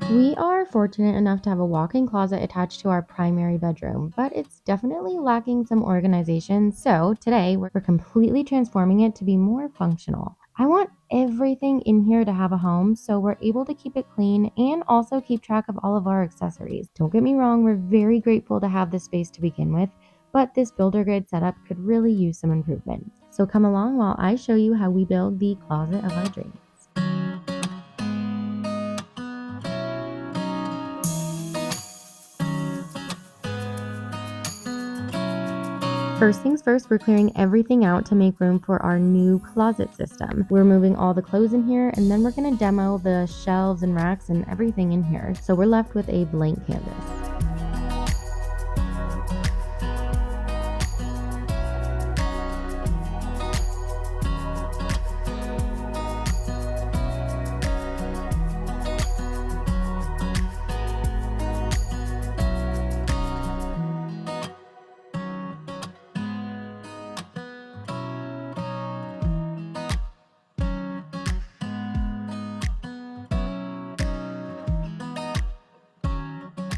We are fortunate enough to have a walk-in closet attached to our primary bedroom, but it's definitely lacking some organization. So today we're completely transforming it to be more functional. I want everything in here to have a home, so we're able to keep it clean and also keep track of all of our accessories. Don't get me wrong, we're very grateful to have this space to begin with, but this builder grid setup could really use some improvement. So come along while I show you how we build the closet of our dreams. First things first, we're clearing everything out to make room for our new closet system. We're moving all the clothes in here, and then we're going to demo the shelves and racks and everything in here. So we're left with a blank canvas.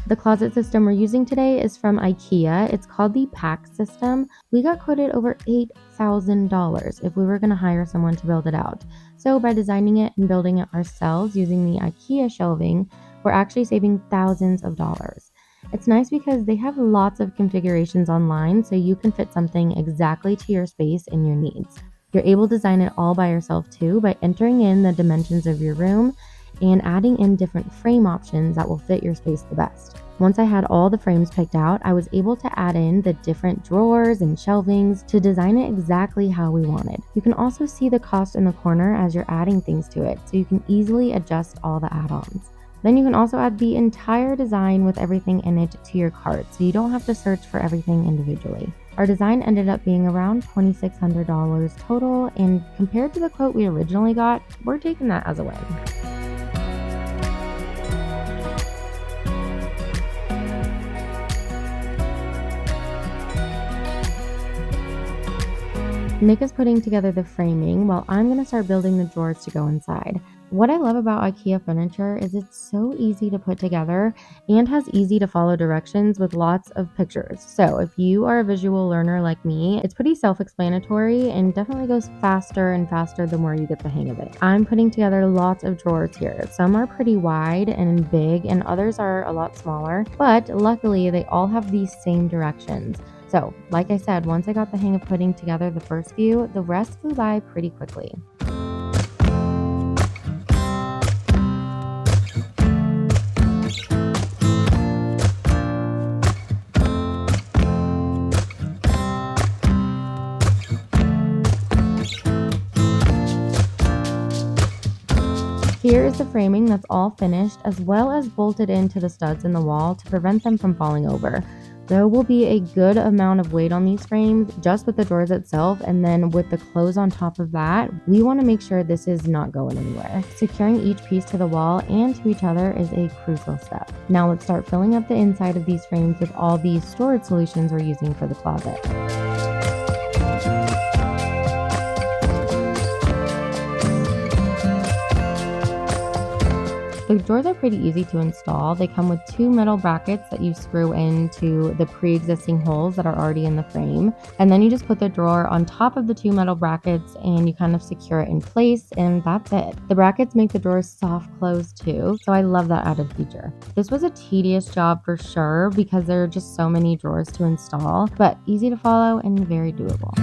The closet system we're using today is from IKEA. It's called the Pack system. We got quoted over $8,000 if we were going to hire someone to build it out. So by designing it and building it ourselves using the IKEA shelving, we're actually saving thousands of dollars. It's nice because they have lots of configurations online, so you can fit something exactly to your space and your needs. You're able to design it all by yourself too by entering in the dimensions of your room and adding in different frame options that will fit your space the best. Once I had all the frames picked out, I was able to add in the different drawers and shelvings to design it exactly how we wanted. You can also see the cost in the corner as you're adding things to it, so you can easily adjust all the add-ons. Then you can also add the entire design with everything in it to your cart, so you don't have to search for everything individually. Our design ended up being around $2,600 total, and compared to the quote we originally got, we're taking that as a win. Nick is putting together the framing while I'm going to start building the drawers to go inside. What I love about IKEA furniture is it's so easy to put together and has easy to follow directions with lots of pictures. So if you are a visual learner like me, it's pretty self-explanatory and definitely goes faster and faster the more you get the hang of it. I'm putting together lots of drawers here. Some are pretty wide and big and others are a lot smaller, but luckily they all have these same directions. So, like I said, once I got the hang of putting together the first few, the rest flew by pretty quickly. Here is the framing that's all finished, as well as bolted into the studs in the wall to prevent them from falling over. There will be a good amount of weight on these frames just with the drawers itself, and then with the clothes on top of that, we want to make sure this is not going anywhere. Securing each piece to the wall and to each other is a crucial step. Now let's start filling up the inside of these frames with all these storage solutions we're using for the closet. The drawers are pretty easy to install. They come with two metal brackets that you screw into the pre-existing holes that are already in the frame. And then you just put the drawer on top of the two metal brackets and you kind of secure it in place, and that's it. The brackets make the drawers soft close too, so I love that added feature. This was a tedious job for sure because there are just so many drawers to install, but easy to follow and very doable.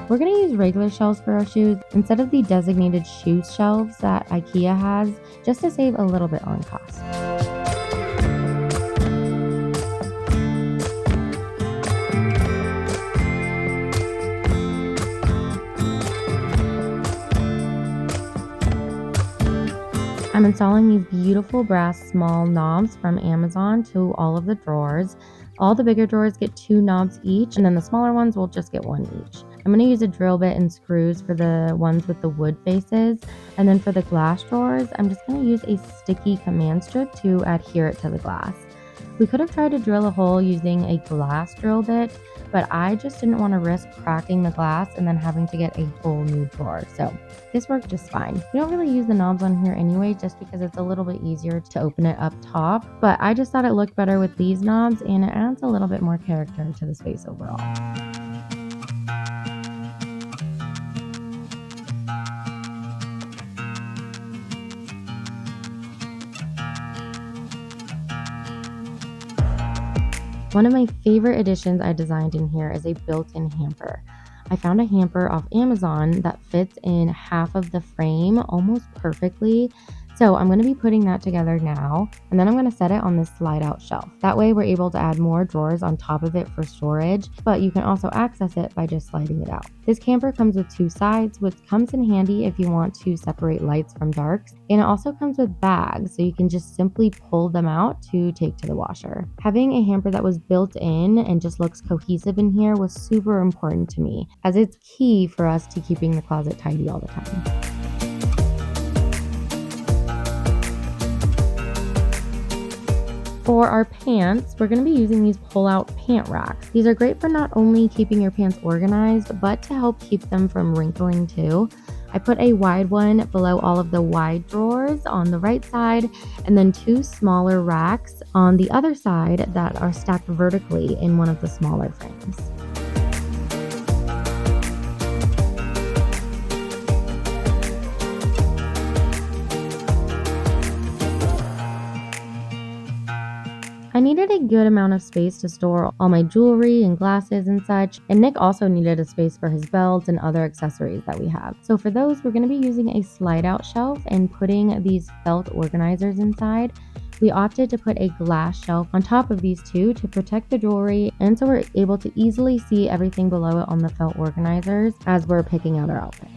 We're going to use regular shelves for our shoes instead of the designated shoe shelves that IKEA has, just to save a little bit on cost. I'm I'm installing these beautiful brass small knobs from Amazon to all of the drawers. All the bigger drawers get 2 knobs each, and then the smaller ones will just get 1 each. I'm going to use a drill bit and screws for the ones with the wood faces, and then for the glass drawers, I'm just going to use a sticky command strip to adhere it to the glass. We could have tried to drill a hole using a glass drill bit, but I just didn't want to risk cracking the glass and then having to get a whole new drawer. So this worked just fine. We don't really use the knobs on here anyway, just because it's a little bit easier to open it up top, but I just thought it looked better with these knobs and it adds a little bit more character to the space overall. One of my favorite additions I designed in here is a built-in hamper. I found a hamper off Amazon that fits in half of the frame almost perfectly. So I'm going to be putting that together now, and then I'm going to set it on this slide out shelf. That way we're able to add more drawers on top of it for storage, but you can also access it by just sliding it out. This camper comes with 2 sides, which comes in handy if you want to separate lights from darks, and it also comes with bags, so you can just simply pull them out to take to the washer. Having a hamper that was built in and just looks cohesive in here was super important to me, as it's key for us to keeping the closet tidy all the time. For our pants, we're going to be using these pull-out pant racks. These are great for not only keeping your pants organized, but to help keep them from wrinkling too. I put a wide one below all of the wide drawers on the right side, and then 2 smaller racks on the other side that are stacked vertically in one of the smaller frames. I needed a good amount of space to store all my jewelry and glasses and such, and Nick also needed a space for his belts and other accessories that we have. So for those, we're going to be using a slide out shelf and putting these felt organizers inside. We opted to put a glass shelf on top of these 2 to protect the jewelry, and so we're able to easily see everything below it on the felt organizers as we're picking out our outfits.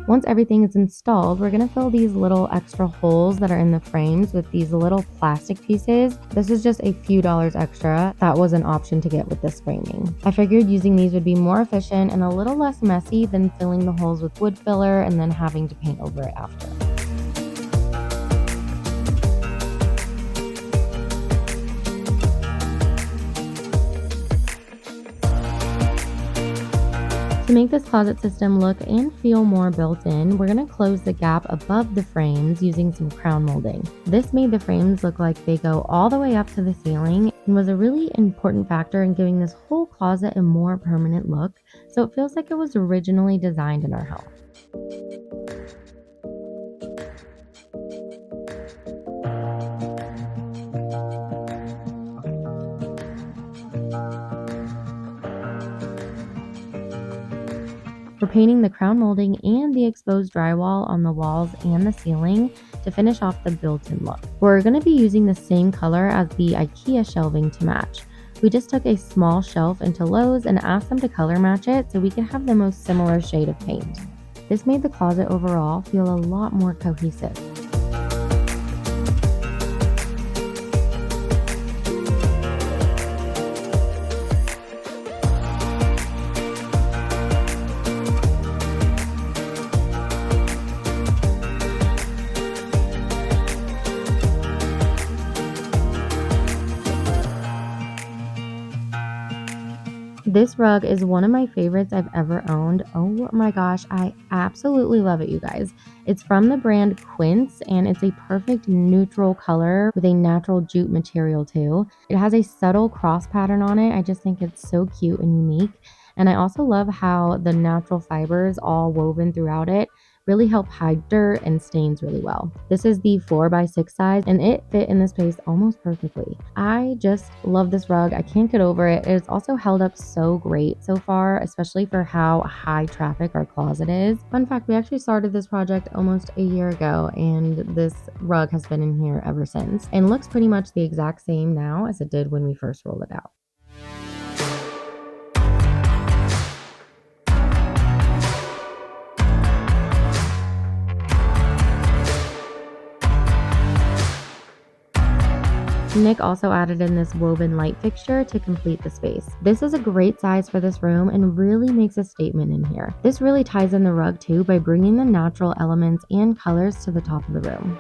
Once everything is installed, we're going to fill these little extra holes that are in the frames with these little plastic pieces. This is just a few dollars extra. That was an option to get with this framing. I figured using these would be more efficient and a little less messy than filling the holes with wood filler and then having to paint over it after. To make this closet system look and feel more built-in, we're going to close the gap above the frames using some crown molding. This made the frames look like they go all the way up to the ceiling and was a really important factor in giving this whole closet a more permanent look, so it feels like it was originally designed in our home. We're painting the crown molding and the exposed drywall on the walls and the ceiling to finish off the built-in look. We're going to be using the same color as the IKEA shelving to match. We just took a small shelf into Lowe's and asked them to color match it so we could have the most similar shade of paint. This made the closet overall feel a lot more cohesive. This rug is one of my favorites I've ever owned. Oh my gosh, I absolutely love it, you guys. It's from the brand Quince, and it's a perfect neutral color with a natural jute material too. It has a subtle cross pattern on it. I just think it's so cute and unique. And I also love how the natural fibers all woven throughout it really help hide dirt and stains really well. This is the 4x6 size, and it fit in this space almost perfectly. I just love this rug. I can't get over it. It's also held up so great so far, especially for how high traffic our closet is. Fun fact, we actually started this project almost a year ago, and this rug has been in here ever since and looks pretty much the exact same now as it did when we first rolled it out. Nick also added in this woven light fixture to complete the space. This is a great size for this room and really makes a statement in here. This really ties in the rug too by bringing the natural elements and colors to the top of the room.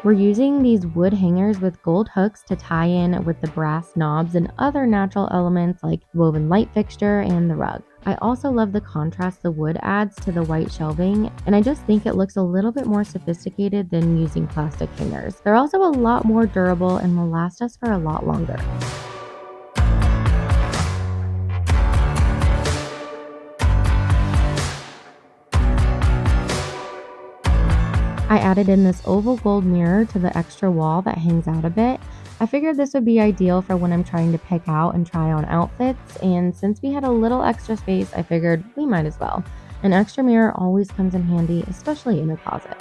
We're using these wood hangers with gold hooks to tie in with the brass knobs and other natural elements like the woven light fixture and the rug. I also love the contrast the wood adds to the white shelving, and I just think it looks a little bit more sophisticated than using plastic hangers. They're also a lot more durable and will last us for a lot longer. I added in this oval gold mirror to the extra wall that hangs out a bit. I figured this would be ideal for when I'm trying to pick out and try on outfits, and since we had a little extra space, I figured we might as well. An extra mirror always comes in handy, especially in a closet.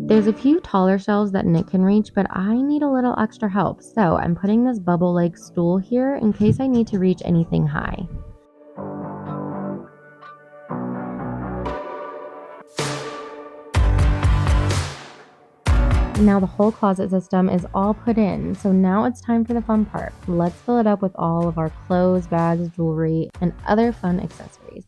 There's a few taller shelves that Nick can reach, but I need a little extra help, so I'm putting this bubble leg stool here in case I need to reach anything high. Now the whole closet system is all put in, so now it's time for the fun part. Let's fill it up with all of our clothes, bags, jewelry, and other fun accessories.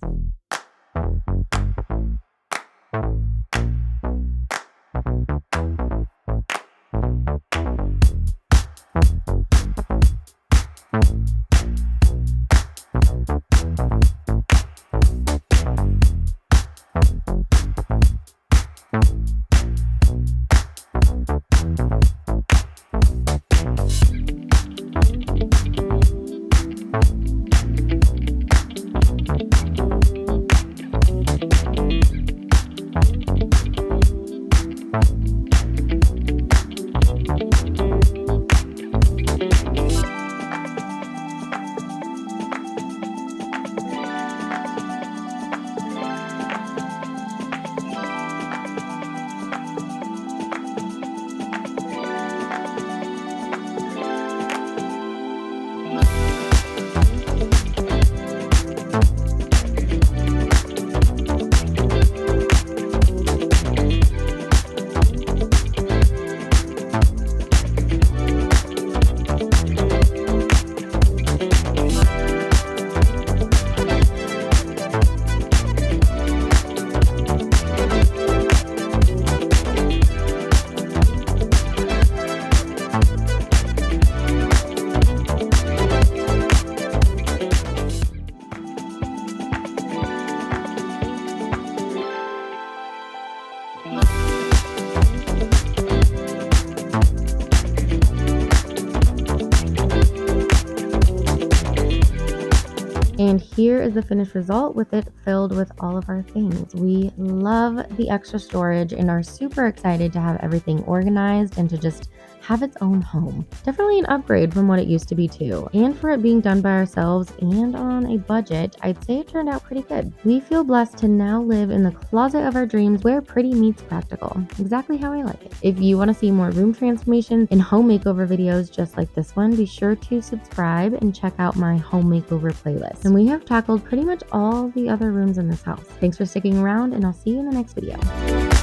And here is the finished result with it filled with all of our things. We love the extra storage and are super excited to have everything organized and to just have its own home. Definitely an upgrade from what it used to be too. And for it being done by ourselves and on a budget, I'd say it turned out pretty good. We feel blessed to now live in the closet of our dreams where pretty meets practical. Exactly how I like it. If you want to see more room transformations and home makeover videos just like this one, be sure to subscribe and check out my home makeover playlist. And we have tackled pretty much all the other rooms in this house. Thanks for sticking around, and I'll see you in the next video.